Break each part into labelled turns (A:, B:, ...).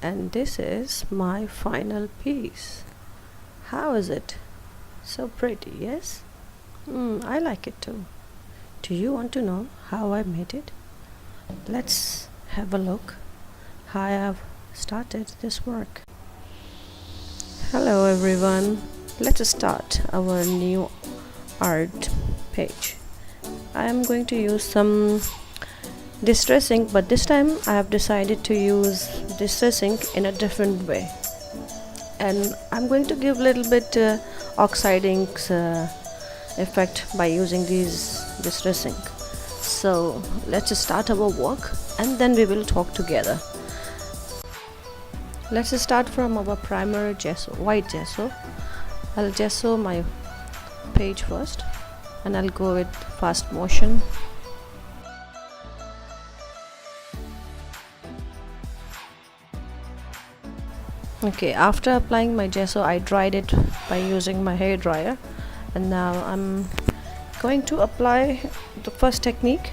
A: And this is my final piece. How is it? So pretty, yes? I like it too. Do you want to know how I made it? Let's have a look how I have started this work. Hello everyone. Let's start our new art page. I am going to use some distress ink, but this time I have decided to use distress ink in a different way, and I'm going to give a little bit oxide inks effect by using these distress ink. So let's start our work and then we will talk together. Let's start from our primer gesso, white gesso. I'll gesso my page first and I'll go with fast motion. Okay, after applying my gesso, I dried it by using my hair dryer, and now I'm going to apply the first technique.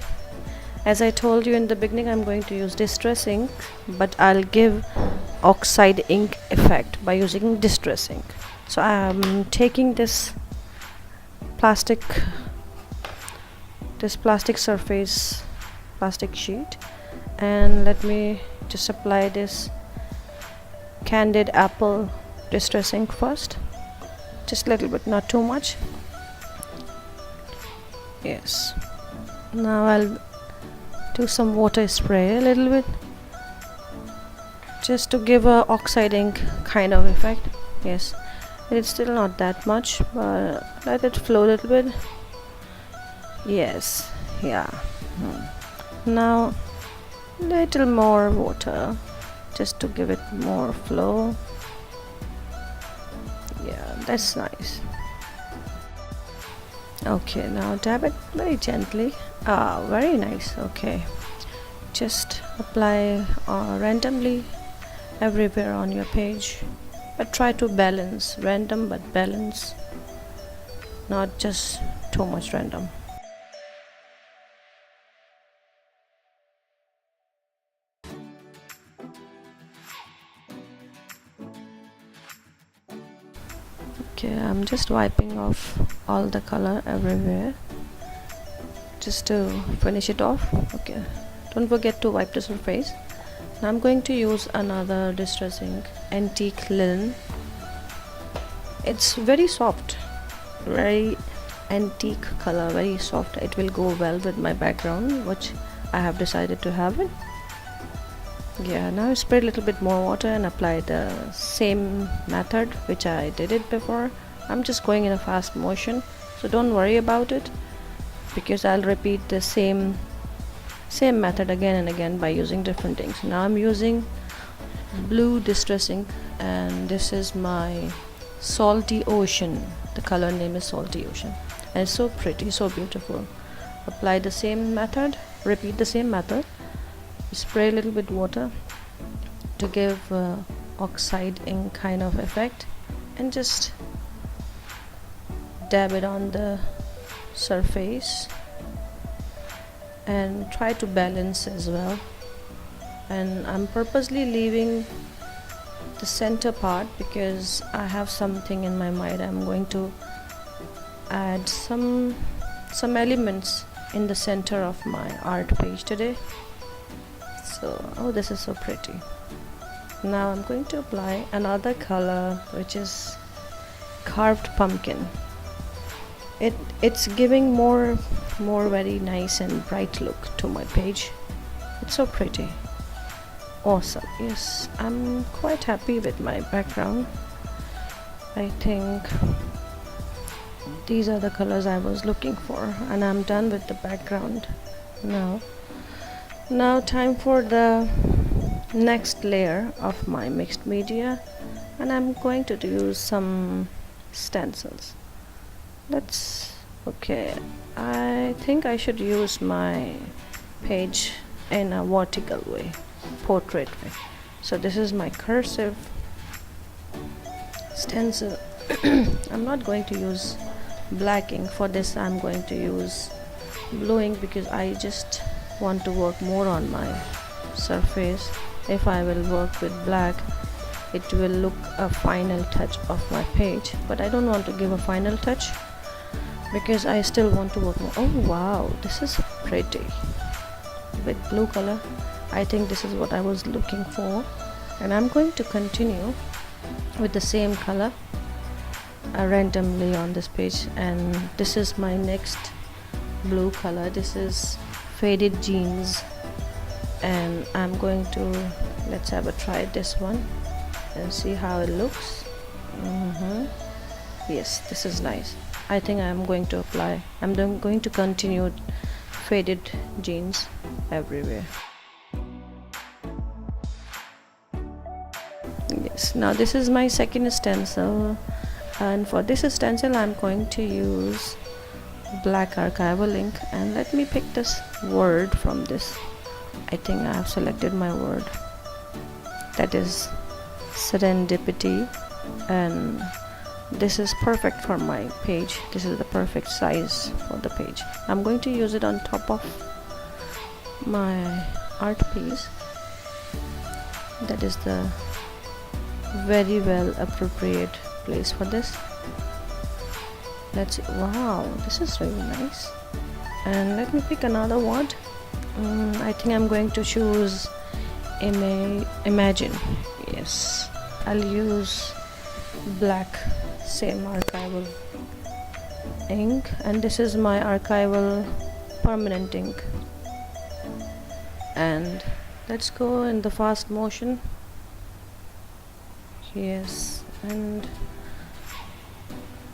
A: As I told you in the beginning, I'm going to use distress ink, but I'll give oxide ink effect by using distress ink. So I'm taking this plastic surface, plastic sheet, and let me just apply this Candied Apple distress ink first, just a little bit, not too much. Yes, now I'll do some water spray a little bit just to give a oxide ink kind of effect. Yes, it's still not that much, but let it flow a little bit. Yes, yeah. Now little more water just to give it more flow. Yeah, that's nice. Okay, now dab it very gently. Very nice. Okay, just apply randomly everywhere on your page, but try to balance. Random but balance, not just too much random. Okay, I'm just wiping off all the color everywhere just to finish it off. Okay, don't forget to wipe the surface. Now I'm going to use another distress ink, antique linen. It's very soft, very antique color, very soft. It will go well with my background, which I have decided to have it. Yeah, now I spray a little bit more water and apply the same method which I did it before. I'm just going in a fast motion, so don't worry about it, because I'll repeat the same method again and again by using different inks. Now I'm using blue distress ink, and this is my Salty Ocean. The color name is Salty Ocean, and it's so pretty, so beautiful. Apply the same method, repeat the same method. Spray a little bit water to give oxide ink kind of effect, and just dab it on the surface and try to balance as well. And I'm purposely leaving the center part because I have something in my mind. I'm going to add some elements in the center of my art page today. Oh, this is so pretty. Now I'm going to apply another color, which is carved pumpkin. It's giving more very nice and bright look to my page. It's so pretty. Awesome. Yes, I'm quite happy with my background. I think these are the colors I was looking for, and I'm done with the background now time for the next layer of my mixed media, and I'm going to use some stencils. Okay, I think I should use my page in a vertical way, portrait way. So this is my cursive stencil. I'm not going to use black ink for this. I'm going to use blue ink because I just want to work more on my surface. if I will work with black, it will look a final touch of my page, but I don't want to give a final touch because I still want to work more. Oh wow, this is pretty with blue color. I think this is what I was looking for, and I'm going to continue with the same color randomly on this page. And this is my next blue color. This is faded jeans, and I'm going to, let's have a try this one and see how it looks. Yes, this is nice. I think I'm going to apply, I'm going to continue faded jeans everywhere. Yes, now this is my second stencil, and for this stencil I'm going to use black archival ink. And let me pick this word from this. I think I have selected my word, that is serendipity, and this is perfect for my page. This is the perfect size for the page. I'm going to use it on top of my art piece. That is the very well appropriate place for this. Let's see. Wow, this is really nice. And let me pick another word. I think I'm going to choose imagine. Yes, I'll use black, same archival ink, and this is my archival permanent ink. And let's go in the fast motion. Yes, and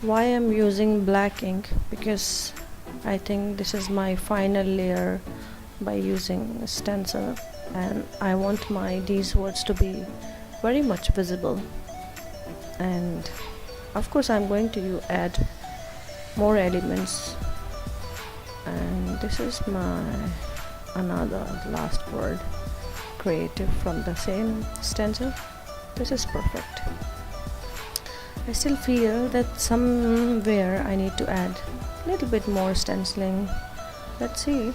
A: why I'm using black ink, because I think this is my final layer by using stencil, and I want these words to be very much visible. And of course I'm going to add more elements, and this is my another last word, creative, from the same stencil. This is perfect. I still feel that somewhere I need to add a little bit more stenciling. Let's see.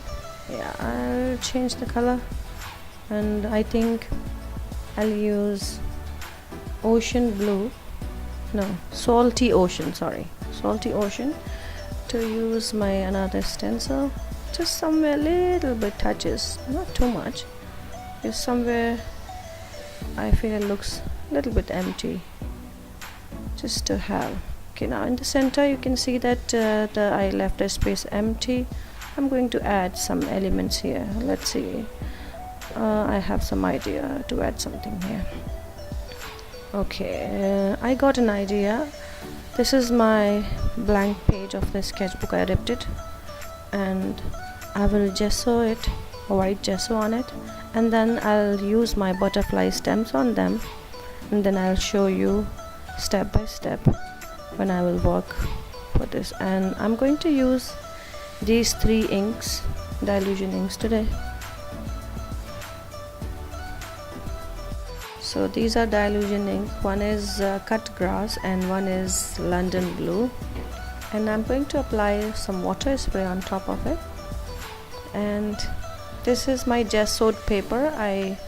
A: Yeah, I'll change the color, and I think I'll use ocean blue, no, salty ocean to use my another stencil. Just somewhere little bit touches, not too much, just somewhere I feel it looks a little bit empty, just to have. Okay, now in the center you can see that I left a space empty. I'm going to add some elements here. Let's see. I have some idea to add something here. Okay, I got an idea. This is my blank page of the sketchbook. I ripped it, and I will gesso it, white gesso on it, and then I'll use my butterfly stems on them, and then I'll show you step by step when I will work for this. And I'm going to use these 3 inks, dilution inks, today. So these are dilution ink. One is cut grass and one is London blue, and I'm going to apply some water spray on top of it. And this is my gessoed paper. I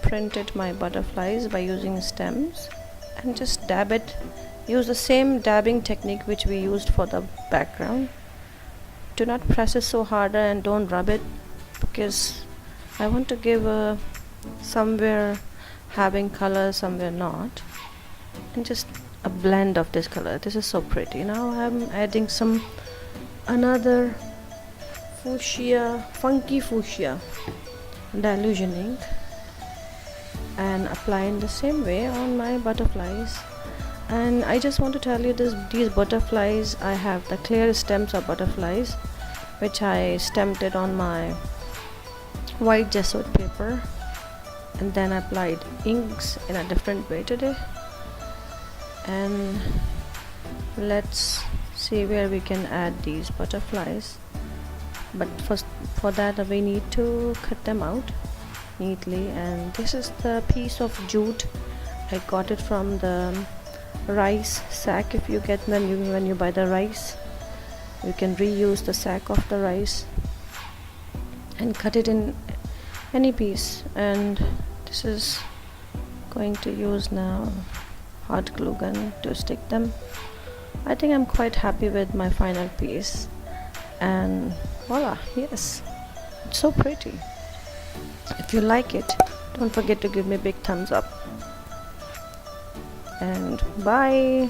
A: printed my butterflies by using stems, and just dab it. Use the same dabbing technique which we used for the background. Do not press it so harder, and don't rub it, because I want to give somewhere having color, somewhere not, and just a blend of this color. This is so pretty. Now I'm adding some another fuchsia, funky fuchsia dilution ink, and apply in the same way on my butterflies. And I just want to tell you this, these butterflies, I have the clear stems of butterflies which I stamped it on my white gessoed paper, and then applied inks in a different way today. And let's see where we can add these butterflies, but first for that we need to cut them out neatly. And this is the piece of jute. I got it from the rice sack. If you get when you buy the rice, you can reuse the sack of the rice and cut it in any piece. And this is going to use now hot glue gun to stick them. I think I'm quite happy with my final piece, and voila, yes, it's so pretty. If you like it, don't forget to give me a big thumbs up, and bye.